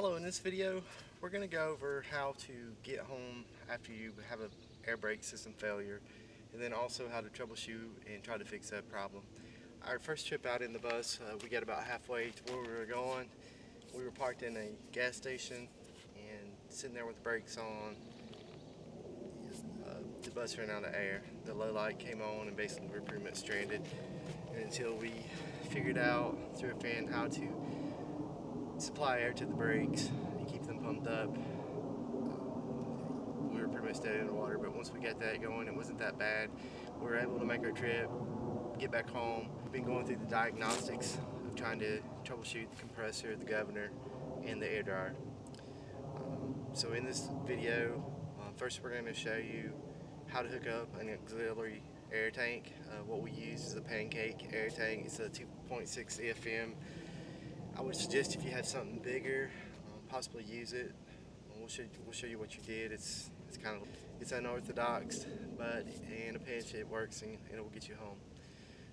Hello, in this video we're going to go over how to get home after you have an air brake system failure, and then also how to troubleshoot and try to fix that problem. Our first trip out in the bus, we got about halfway to where we were going. We were parked in a gas station and sitting there with the brakes on. The bus ran out of air. The low light came on and basically we were pretty much stranded. And until we figured out through a fan how to supply air to the brakes and keep them pumped up, we were pretty much dead in the water. But once we got that going, it wasn't that bad. We were able to make our trip, get back home. We've been going through the diagnostics of trying to troubleshoot the compressor, the governor, and the air dryer. So in this video, first we're going to show you how to hook up an auxiliary air tank. What we use is a pancake air tank. It's a 2.6 CFM. I would suggest if you have something bigger, possibly use it. We'll show you what you did. It's unorthodox, but in a pinch it works and it will get you home.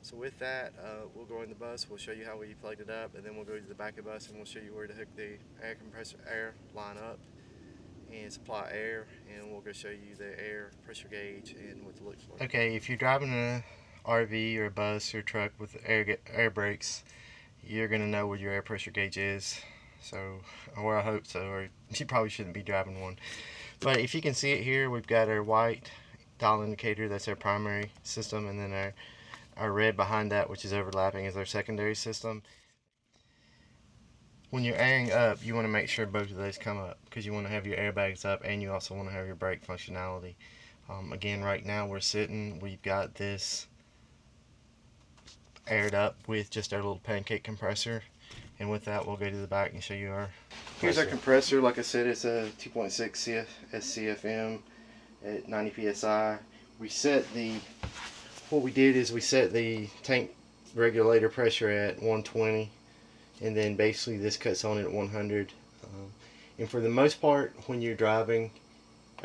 So with that, we'll go in the bus. We'll show you how we plugged it up, and then we'll go to the back of the bus and we'll show you where to hook the air compressor air line up and supply air, and we'll go show you the air pressure gauge and what to look for. Okay, if you're driving an RV or a bus or truck with air brakes, you're going to know where your air pressure gauge is. So, or I hope so, or you probably shouldn't be driving one. But if you can see it here, we've got our white dial indicator, that's our primary system, and then our red behind that, which is overlapping, is our secondary system. When you're airing up, you want to make sure both of those come up, because you want to have your airbags up and you also want to have your brake functionality. Again, right now we've got this aired up with just our little pancake compressor, and with that we'll go to the back and show you our compressor. Here's our compressor. Like I said, it's a 2.6 SCFM at 90 psi. What we did is we set the tank regulator pressure at 120, and then basically this cuts on at 100. And for the most part, when you're driving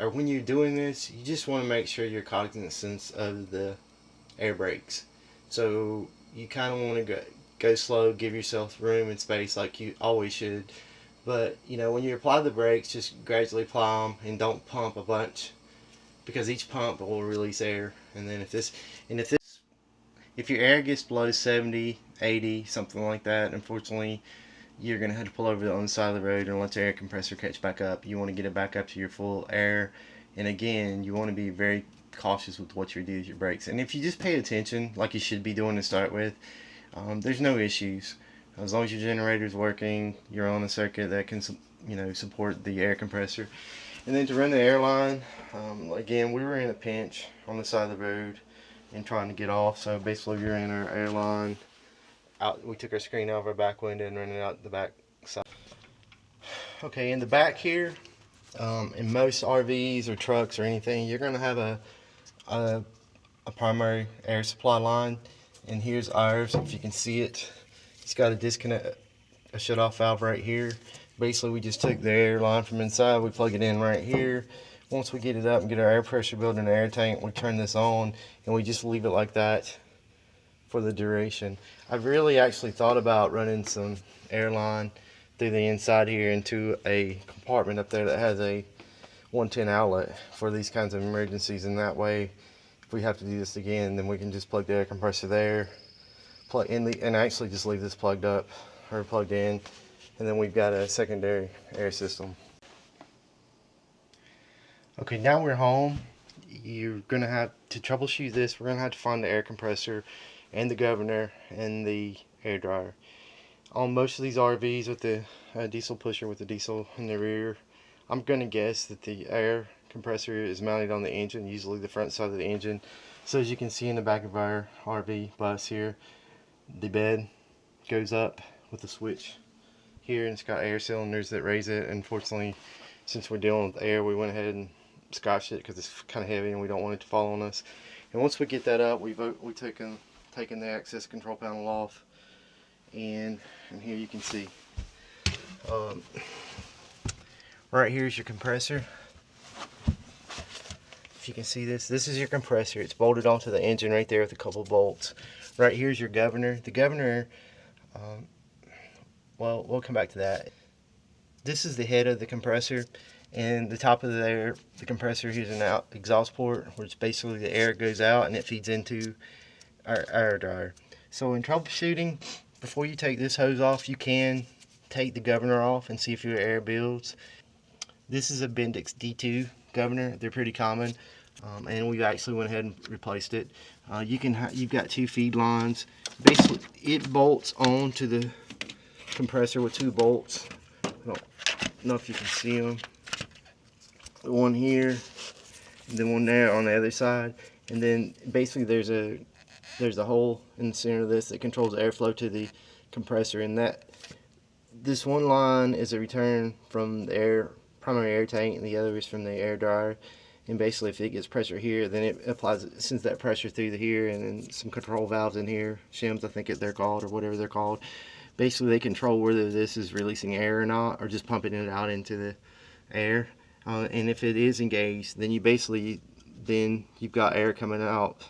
or when you're doing this, you just want to make sure you're cognizant of the air brakes. So you kind of want to go slow, give yourself room and space like you always should. But you know, when you apply the brakes, just gradually apply them and don't pump a bunch, because each pump will release air. And then if your air gets below 70, 80, something like that, unfortunately you're going to have to pull over on the side of the road and let the air compressor catch back up. You want to get it back up to your full air, and again, you want to be very cautious with what you do with your brakes. And if you just pay attention like you should be doing to start with, there's no issues. As long as your generator's working, you're on a circuit that can support the air compressor. And then to run the airline, again, we were in a pinch on the side of the road and trying to get off. So basically we ran our airline out. We took our screen out of our back window and ran it out the back side. Okay, in the back here, in most RVs or trucks or anything, you're going to have a primary air supply line, and here's ours. If you can see it, it's got a shut-off valve right here. Basically, we just took the air line from inside, we plug it in right here. Once we get it up and get our air pressure built in the air tank, we turn this on and we just leave it like that for the duration. I've really actually thought about running some airline through the inside here into a compartment up there that has a 110 outlet for these kinds of emergencies, and that way if we have to do this again, then we can just plug the air compressor there, plug in and actually just leave this plugged up or plugged in, and then we've got a secondary air system. Okay, now we're home. You're gonna have to troubleshoot this. We're gonna have to find the air compressor and the governor and the air dryer. On most of these RVs with the diesel pusher with the diesel in the rear, I'm gonna guess that the air compressor is mounted on the engine, usually the front side of the engine. So as you can see in the back of our RV bus here, the bed goes up with a switch here, and it's got air cylinders that raise it. Unfortunately, since we're dealing with air, we went ahead and scotched it because it's kind of heavy and we don't want it to fall on us. And once we get that up, we've taken the access control panel off, and here you can see right here is your compressor. If you can see this is your compressor. It's bolted onto the engine right there with a couple bolts. Right here's your governor. The governor, well, we'll come back to that. this is the head of the compressor, and the top of the compressor, here's an exhaust port, which basically the air goes out and it feeds into our air dryer. So in troubleshooting, before you take this hose off, you can take the governor off and see if your air builds. This is a Bendix D2 governor. They're pretty common, and we actually went ahead and replaced it. You've got two feed lines. Basically, it bolts onto the compressor with two bolts. I don't know if you can see them. One here, and then one there on the other side. And then basically there's a hole in the center of this that controls the airflow to the compressor, and this one line is a return from the primary air tank, and the other is from the air dryer. And basically, if it gets pressure here, then it sends that pressure through here, and then some control valves in here, shims I think they're called, or whatever they're called. Basically, they control whether this is releasing air or not, or just pumping it out into the air. And if it is engaged, then you've got air coming out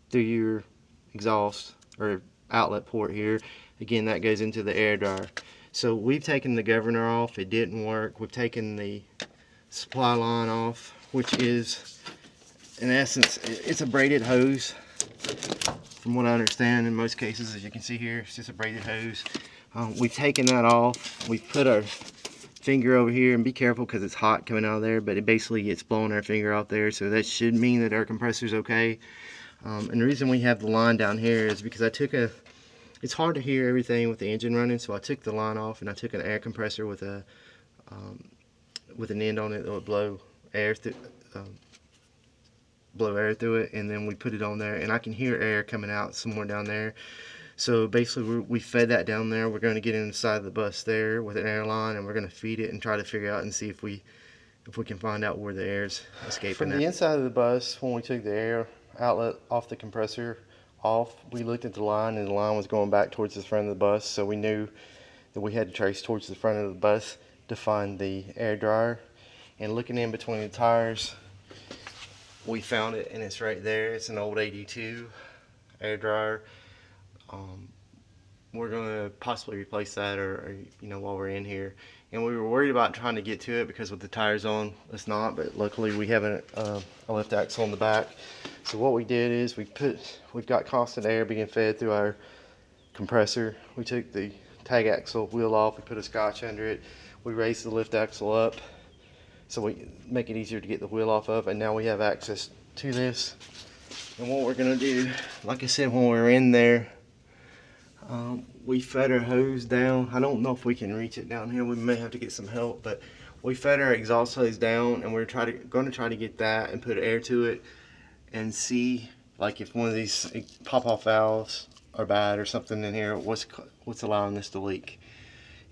through your exhaust or outlet port here. Again, that goes into the air dryer. So we've taken the governor off. It didn't work. We've taken the supply line off, which is, in essence, it's a braided hose. From what I understand, in most cases, as you can see here, it's just a braided hose. We've taken that off. We've put our finger over here, and be careful because it's hot coming out of there, but it basically gets blowing our finger out there, so that should mean that our compressor's okay. And the reason we have the line down here is because it's hard to hear everything with the engine running, so I took the line off and I took an air compressor with an end on it that would blow air through it, and then we put it on there, and I can hear air coming out somewhere down there. So basically we fed that down there. We're going to get inside the bus there with an air line, and we're going to feed it and try to figure out and see if we can find out where the air's escaping. From the inside of the bus, when we took the air outlet off the compressor off, we looked at the line, and the line was going back towards the front of the bus, so we knew that we had to trace towards the front of the bus to find the air dryer. And looking in between the tires, we found it, and it's right there. It's an old 82 air dryer. We're going to possibly replace that, or while we're in here. And we were worried about trying to get to it because with the tires on, it's not, but luckily we have a lift axle on the back. So what we did is we've got constant air being fed through our compressor. We took the tag axle wheel off, we put a scotch under it, we raised the lift axle up so we make it easier to get the wheel off of, and now we have access to this. And what we're going to do, like I said, when we were in there, we fed our hose down. I don't know if we can reach it down here. We may have to get some help, but we fed our exhaust hose down, and we're going to try to get that and put air to it and see, like, if one of these pop-off valves are bad or something in here, what's allowing this to leak.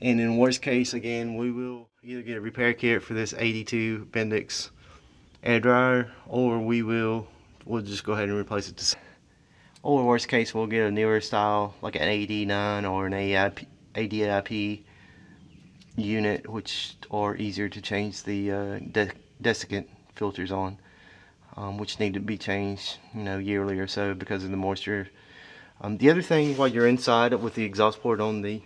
And in worst case, again, we will either get a repair kit for this 82 Bendix air dryer, or we'll just go ahead and replace it. Or worst case, we'll get a newer style, like an AD9 or an AD-IP unit, which are easier to change the desiccant filters on, which need to be changed, yearly or so because of the moisture. The other thing while you're inside with the exhaust port on the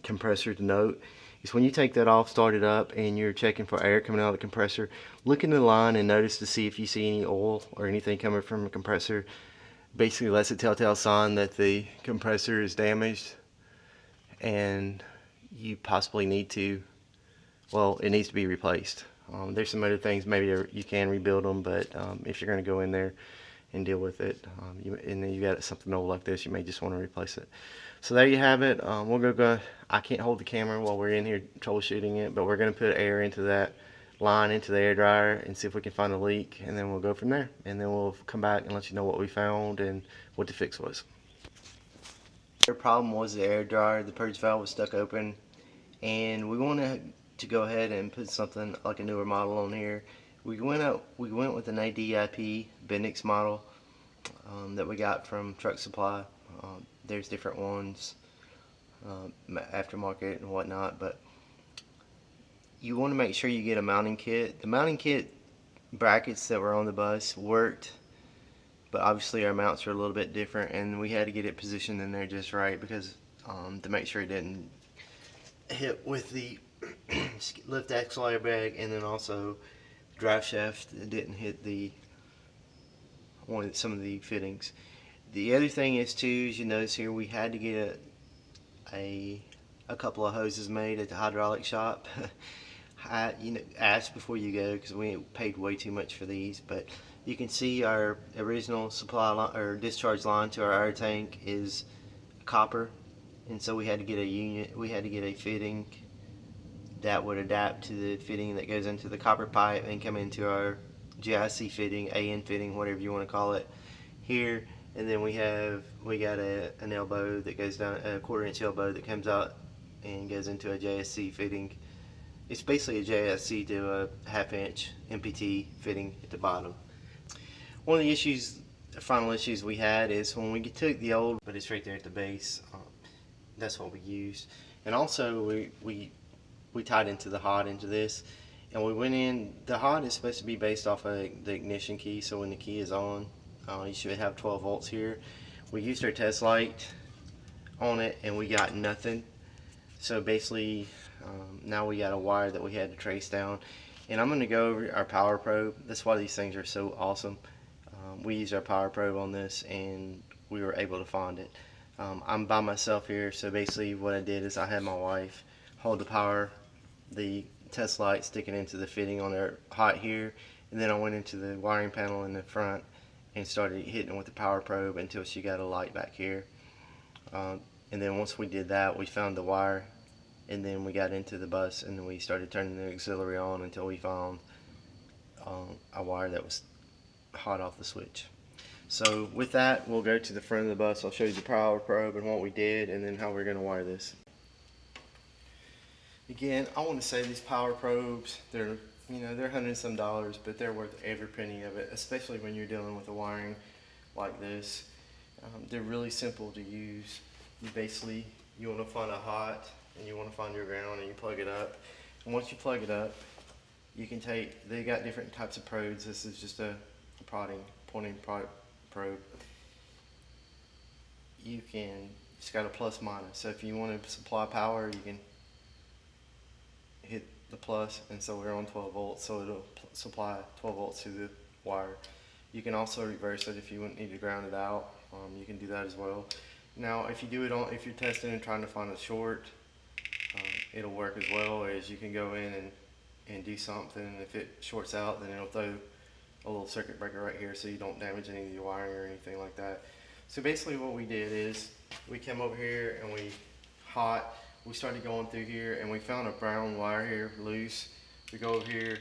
compressor to note is when you take that off, start it up, and you're checking for air coming out of the compressor, look in the line and notice to see if you see any oil or anything coming from the compressor. Basically, that's a telltale sign that the compressor is damaged, and you possibly need to, it needs to be replaced. There's some other things maybe you can rebuild them, but if you're going to go in there and deal with it, and then you got something old like this, you may just want to replace it. So there you have it. We'll go. I can't hold the camera while we're in here troubleshooting it, but we're going to put air into that line into the air dryer and see if we can find a leak, and then we'll go from there, and then we'll come back and let you know what we found and what the fix was. The problem was the air dryer, the purge valve was stuck open, and we wanted to go ahead and put something like a newer model on here. We went with an AD-IP Bendix model that we got from Truck Supply. There's different ones, aftermarket and whatnot, but you want to make sure you get a mounting kit. The mounting kit brackets that were on the bus worked, but obviously our mounts are a little bit different, and we had to get it positioned in there just right because to make sure it didn't hit with the lift axle airbag, and then also the drive shaft didn't hit the some of the fittings. The other thing is too, as you notice here, we had to get a couple of hoses made at the hydraulic shop. Ask before you go, because we paid way too much for these. But you can see our original supply line or discharge line to our air tank is copper, and so we had to get a unit. We had to get a fitting that would adapt to the fitting that goes into the copper pipe and come into our GIC fitting, AN fitting, whatever you want to call it, here. And then we got an elbow that goes down, a 1/4 inch elbow that comes out and goes into a JSC fitting. It's basically a JSC to a 1/2 inch MPT fitting at the bottom. One of the final issues we had is when we took the old, but it's right there at the base. That's what we used. And also we tied into the hod into this, and we went in. The hod is supposed to be based off of the ignition key, so when the key is on, you should have 12 volts here. We used our test light on it and we got nothing. So basically now we got a wire that we had to trace down, and I'm going to go over our power probe. That's why these things are so awesome. We used our power probe on this and we were able to find it. I'm by myself here, so basically what I did is I had my wife hold the test light sticking into the fitting on her hot here, and then I went into the wiring panel in the front and started hitting it with the power probe until she got a light back here. And then once we did that, we found the wire, and then we got into the bus and then we started turning the auxiliary on until we found a wire that was hot off the switch. So with that, we'll go to the front of the bus. I'll show you the power probe and what we did, and then how we're going to wire this. Again, I want to say these power probes, they're $100 and some, but they're worth every penny of it, especially when you're dealing with a wiring like this. They're really simple to use. You want to find a hot, and you want to find your ground, and you plug it up. And once you plug it up, you can they got different types of probes. This is just a pointing probe. It's got a plus minus. So if you want to supply power, you can hit the plus, and so we're on 12 volts, so it'll supply 12 volts to the wire. You can also reverse it if you need to ground it out. You can do that as well. Now, if you're testing and trying to find a short, it'll work as well. As you can go in and do something, and if it shorts out, then it'll throw a little circuit breaker right here, so you don't damage any of your wiring or anything like that. So basically, what we did is we came over here and we started going through here, and we found a brown wire here loose. We go over here,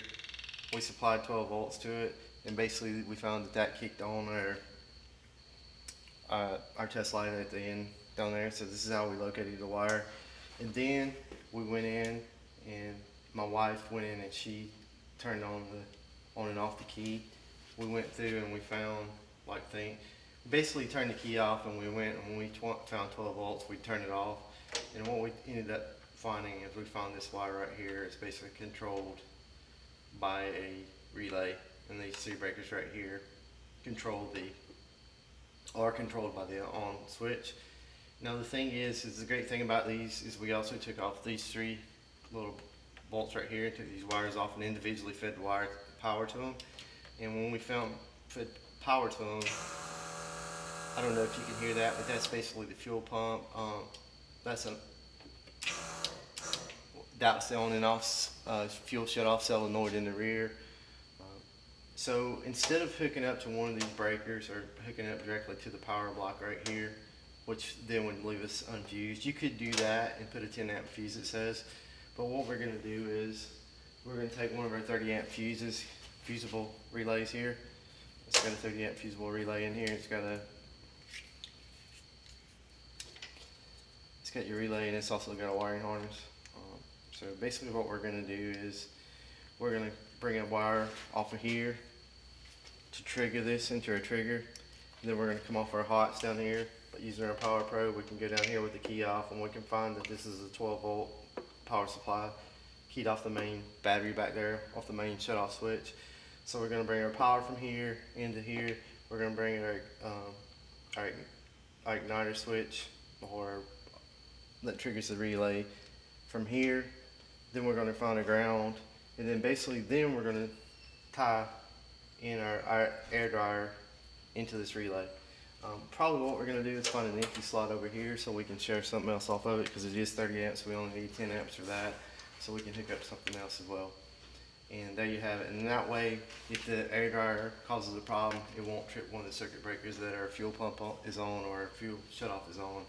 we supplied 12 volts to it, and basically we found that kicked on our test light at the end down there. So this is how we located the wire. And then we went in, and my wife went in and she turned on and off the key. We went through and we found basically turned the key off, and we found 12 volts, we turned it off. And what we ended up finding is we found this wire right here. It's basically controlled by a relay, and these 3 breakers right here controlled by the on switch. Now the thing is the great thing about these is we also took off these 3 little bolts right here, took these wires off, and individually fed the power to them. And when we fed power to them, I don't know if you can hear that, but that's basically the fuel pump. That's the on and off fuel shut off solenoid in the rear. So instead of hooking up to one of these breakers or hooking up directly to the power block right here, which then would leave us unfused, you could do that and put a 10 amp fuse, it says. But what we're going to do is we're going to take one of our 30 amp fusible relays here. It's got a 30 amp fusible relay in here. It's got your relay, and it's also got a wiring harness. So basically what we're going to do is we're going to bring a wire off of here to trigger this into a trigger. And then we're going to come off our hots down here. But using our power probe, we can go down here with the key off, and we can find that this is a 12 volt power supply keyed off the main battery back there, off the main shut off switch. So we're going to bring our power from here into here. We're going to bring our igniter switch, or that triggers the relay, from here, then we're going to find a ground, and then basically then we're going to tie in our air dryer into this relay. Probably what we're going to do is find an empty slot over here so we can share something else off of it, because it is 30 amps, we only need 10 amps for that, so we can hook up something else as well. And there you have it. And that way, if the air dryer causes a problem, it won't trip one of the circuit breakers that our fuel pump is on or our fuel shutoff is on,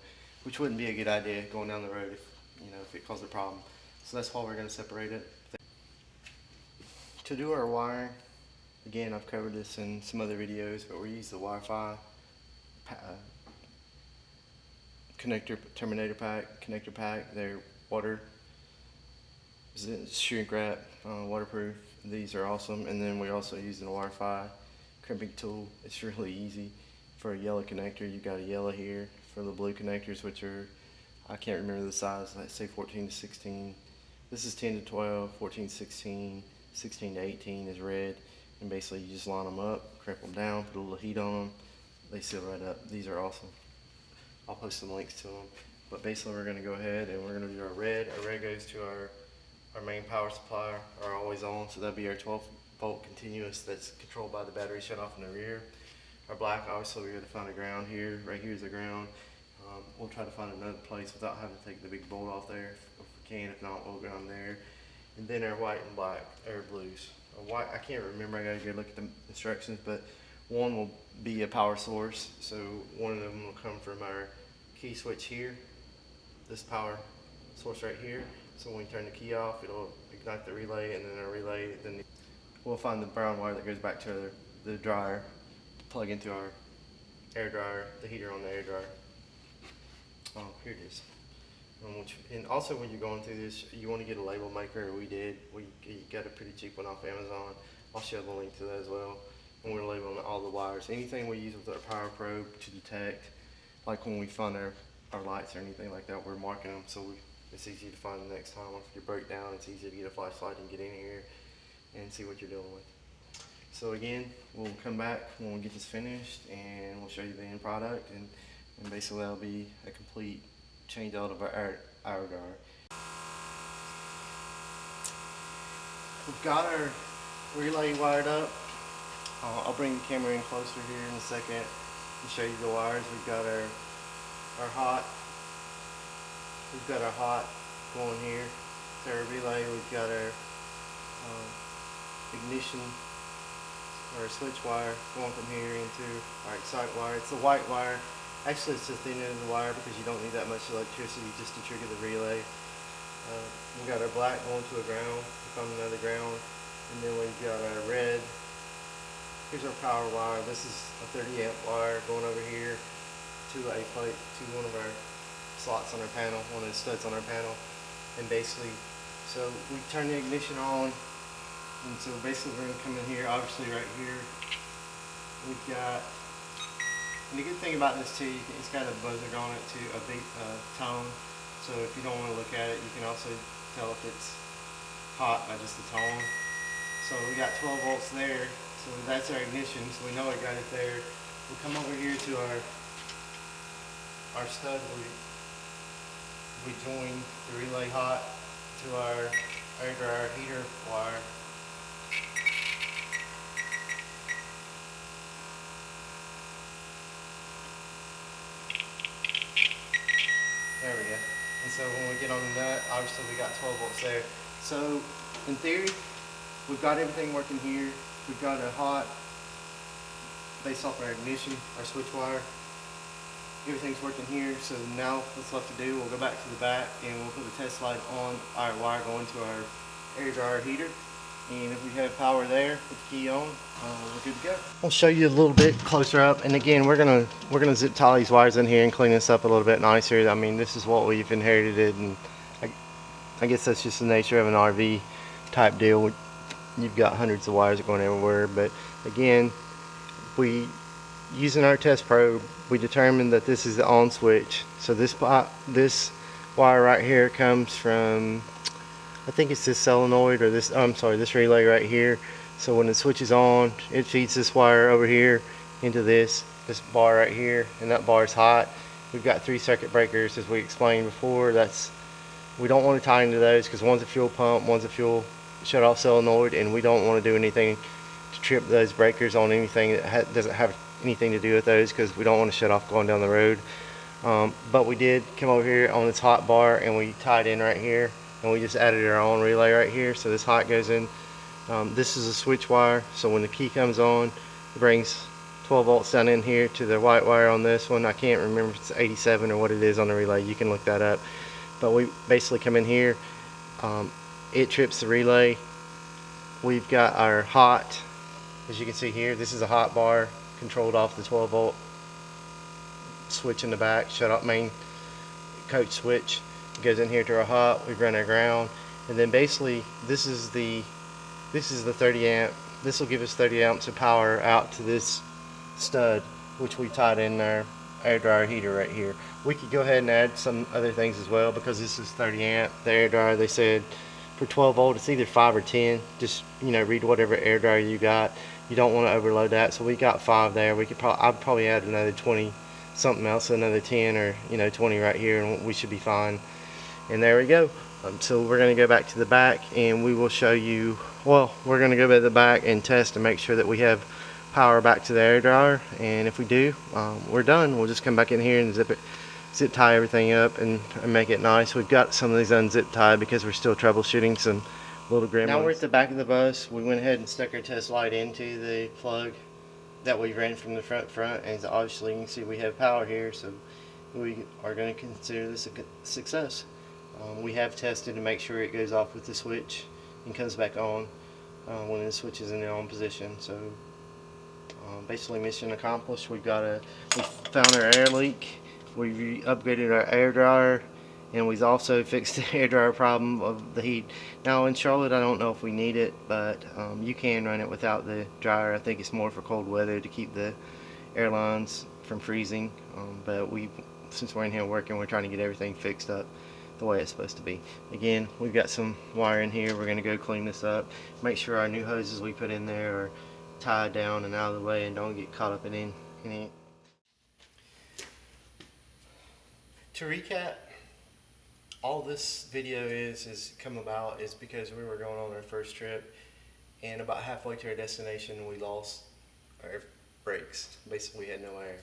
which wouldn't be a good idea going down the road if it caused a problem. So that's why we're going to separate it. To do our wiring, again, I've covered this in some other videos, but we use the WireFy connector pack. They're water shrink wrap, waterproof. These are awesome. And then we're also using a WireFy crimping tool. It's really easy. For a yellow connector, you've got a yellow here. For the blue connectors, which are, I can't remember the size, let's say 14 to 16. This is 10 to 12, 14 to 16, 16 to 18 is red. And basically you just line them up, crimp them down, put a little heat on them. They seal right up. These are awesome. I'll post some links to them. But basically we're going to go ahead and we're going to do our red. Our red goes to our main power supply, our always on, so that'd be our 12-volt continuous that's controlled by the battery shut off in the rear. Our black, obviously we got to find a ground here. Right here is the ground. We'll try to find another place without having to take the big bolt off there if we can. If not, we'll go on there. And then our white and black, or blues. White, I can't remember, I gotta go look at the instructions, but one will be a power source. So one of them will come from our key switch here, this power source right here. So when we turn the key off, it'll ignite the relay, and then our relay, then we'll find the brown wire that goes back to the dryer, plug into our air dryer, the heater on the air dryer. Oh, here it is. And also when you're going through this, you want to get a label maker. We got a pretty cheap one off Amazon. I'll share the link to that as well. And we're labeling all the wires. Anything we use with our power probe to detect, like when we find our lights or anything like that, we're marking them so it's easy to find the next time. If you break down, it's easy to get a flashlight and get in here and see what you're dealing with. So again, we'll come back when we get this finished and we'll show you the end product, and basically that'll be a complete change out of our air dryer. We've got our relay wired up. I'll bring the camera in closer here in a second and show you the wires. We've got our hot. We've got our hot going here to our relay. We've got our ignition or switch wire going from here into our excite wire. It's the white wire. Actually, it's the thin end of the wire because you don't need that much electricity just to trigger the relay. We've got our black going to a ground, from another ground, and then we've got our red. Here's our power wire. This is a 30 amp wire going over here to a plate, to one of our slots on our panel, one of the studs on our panel. And basically, so we turn the ignition on, and so basically we're going to come in here. Obviously right here we've got, and the good thing about this too, it's got a buzzer on it too, a beat tone. So if you don't want to look at it, you can also tell if it's hot by just the tone. So we got 12 volts there, so that's our ignition, so we know it got it there. We'll come over here to our stud. We join the relay hot to our air dryer heater wire. There we go. And so when we get on the nut, obviously we got 12 volts there. So in theory, we've got everything working here. We've got a hot based off our ignition, our switch wire. Everything's working here. So now what's left to do, we'll go back to the back and we'll put the test light on our wire going to our air dryer heater. And if we have power there with the key on, we're good to go. I'll show you a little bit closer up. And again, we're gonna zip tie these wires in here and clean this up a little bit nicer. I mean, this is what we've inherited, and I guess that's just the nature of an RV type deal. You've got hundreds of wires going everywhere. But again, using our test probe, we determined that this is the on switch. So this wire right here comes from, I think it's this solenoid, or this, I'm sorry, this relay right here. So when it switches on, it feeds this wire over here into this bar right here, and that bar is hot. We've got 3 circuit breakers, as we explained before. That's We don't want to tie into those because one's a fuel pump, one's a fuel shut-off solenoid, and we don't want to do anything to trip those breakers on anything that doesn't have anything to do with those, because we don't want to shut off going down the road. But we did come over here on this hot bar and we tied in right here, and we just added our own relay right here. So this hot goes in. This is a switch wire, so when the key comes on, it brings 12 volts down in here to the white wire on this one. I can't remember if it's 87 or what it is on the relay. You can look that up. But we basically come in here, it trips the relay. We've got our hot, as you can see here, this is a hot bar controlled off the 12 volt switch in the back, shut off main coach switch. It goes in here to our hot. We run our ground, and then basically this is the 30 amp. This will give us 30 amps of power out to this stud, which we tied in our air dryer heater right here. We could go ahead and add some other things as well, because this is 30 amp. The air dryer, they said for 12 volt it's either 5 or 10. Just, you know, read whatever air dryer you got. You don't want to overload that, so we got 5 there. We could I'd probably add another 20 something else, another 10 or 20 right here, and we should be fine. And there we go. So we're going to go back to the back and we will show you, well, we're going to go back to the back and test to make sure that we have power back to the air dryer, and if we do, we're done. We'll just come back in here and zip tie everything up and make it nice. We've got some of these unzip tied because we're still troubleshooting some little gremlins. Now we're at the back of the bus. We went ahead and stuck our test light into the plug that we ran from the front, and obviously you can see we have power here, so we are going to consider this a success. We have tested to make sure it goes off with the switch and comes back on when the switch is in the on position. So basically mission accomplished. We found our air leak, we upgraded our air dryer, and we've also fixed the air dryer problem of the heat. Now in Charlotte, I don't know if we need it, but you can run it without the dryer. I think it's more for cold weather to keep the airlines from freezing, but since we're in here working, we're trying to get everything fixed up the way it's supposed to be. Again, we've got some wire in here. We're going to go clean this up, make sure our new hoses we put in there are tied down and out of the way and don't get caught up in it. To recap, all this video is come about is because we were going on our first trip, and about halfway to our destination we lost our brakes. Basically we had no air.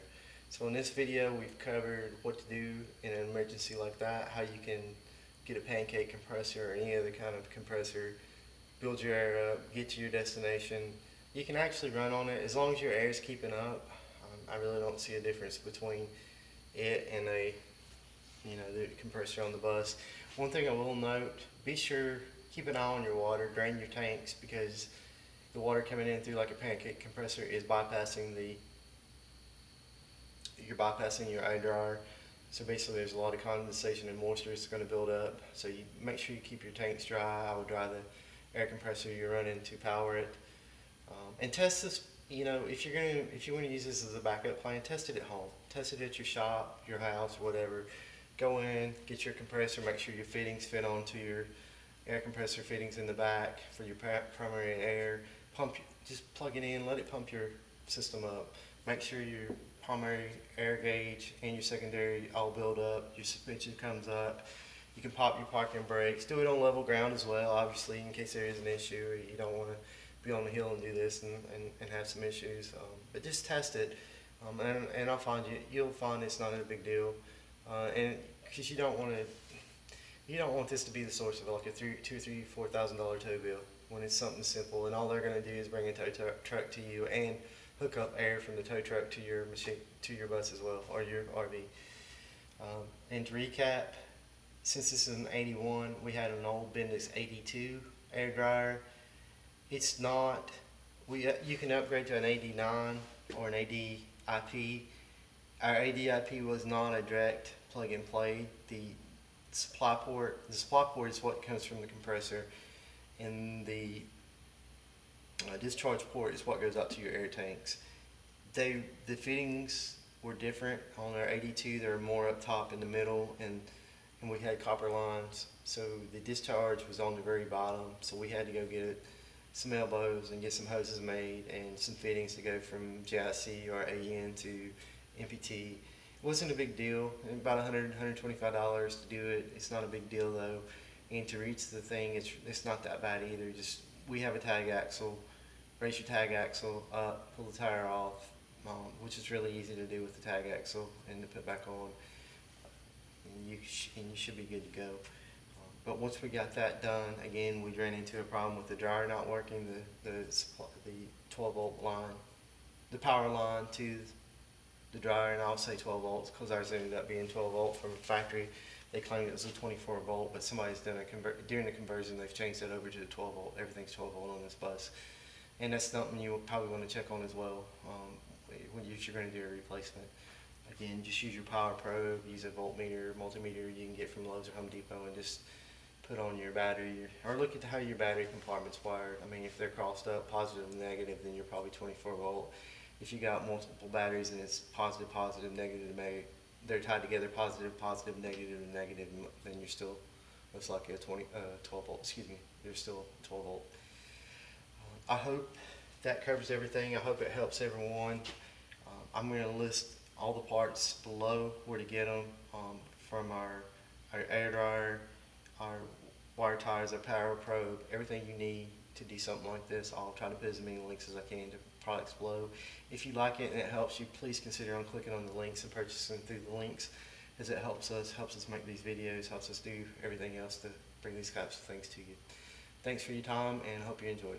So in this video we've covered what to do in an emergency like that, how you can get a pancake compressor or any other kind of compressor, build your air up, get to your destination. You can actually run on it as long as your air is keeping up. I really don't see a difference between it and the compressor on the bus. One thing I will note, be sure, keep an eye on your water, drain your tanks, because the water coming in through like a pancake compressor is you're bypassing your air dryer. So basically there's a lot of condensation and moisture that's going to build up. So you make sure you keep your tanks dry. I would dry the air compressor you're running to power it. And test this, if you want to use this as a backup plan, test it at home. Test it at your shop, your house, whatever. Go in, get your compressor, make sure your fittings fit onto your air compressor fittings in the back for your primary air. Just plug it in, let it pump your system up. Make sure your primary air gauge and your secondary all build up, your suspension comes up. You can pop your parking brakes. Do it on level ground as well, obviously, in case there is an issue. You don't want to be on the hill and do this and have some issues. But just test it, and you'll find it's not a big deal. And because you don't want this to be the source of like a $2,000, $3,000, $4,000 tow bill when it's something simple, and all they're going to do is bring a tow truck to you and hook up air from the tow truck to your machine, to your bus as well, or your RV. And to recap, since this is an 81, we had an old Bendix AD-IP air dryer. It's not, you can upgrade to an AD-9 or an AD-IP. Our AD-IP was not a direct plug and play. The supply port is what comes from the compressor, and the discharge port is what goes out to your air tanks. The fittings were different on our 82. They were more up top in the middle, and we had copper lines, so the discharge was on the very bottom, so we had to go get some elbows and get some hoses made and some fittings to go from GIC or AN to MPT. wasn't a big deal. About $100, $125 to do it. It's not a big deal though. And to reach the thing, it's not that bad either. Just we have a tag axle. Raise your tag axle up, pull the tire off, which is really easy to do with the tag axle, and to put back on. And you should be good to go. But once we got that done, again, we ran into a problem with the dryer not working. The 12-volt line, the power line to the dryer, and I'll say 12 volts because ours ended up being 12 volt from the factory. They claimed it was a 24 volt, but somebody's done during the conversion, they've changed it over to the 12 volt. Everything's 12 volt on this bus, and that's something you probably want to check on as well when you're going to do a replacement. Again, just use your power probe, use a voltmeter, multimeter you can get from Lowe's or Home Depot, and just put on your battery, or look at how your battery compartment's wired. I mean, if they're crossed up, positive and negative, then you're probably 24 volt. If you got multiple batteries and it's positive, positive, negative, they're tied together, positive, positive, negative, and negative, then you're still most likely a 12 volt, excuse me, you're still 12 volt. I hope that covers everything. I hope it helps everyone. I'm going to list all the parts below, where to get them, from our air dryer, our wire ties, our power probe, everything you need to do something like this. I'll try to put as many links as I can to products below. If you like it and it helps you, please consider on clicking on the links and purchasing through the links, as it helps us make these videos, helps us do everything else to bring these types of things to you. Thanks for your time, and hope you enjoy it.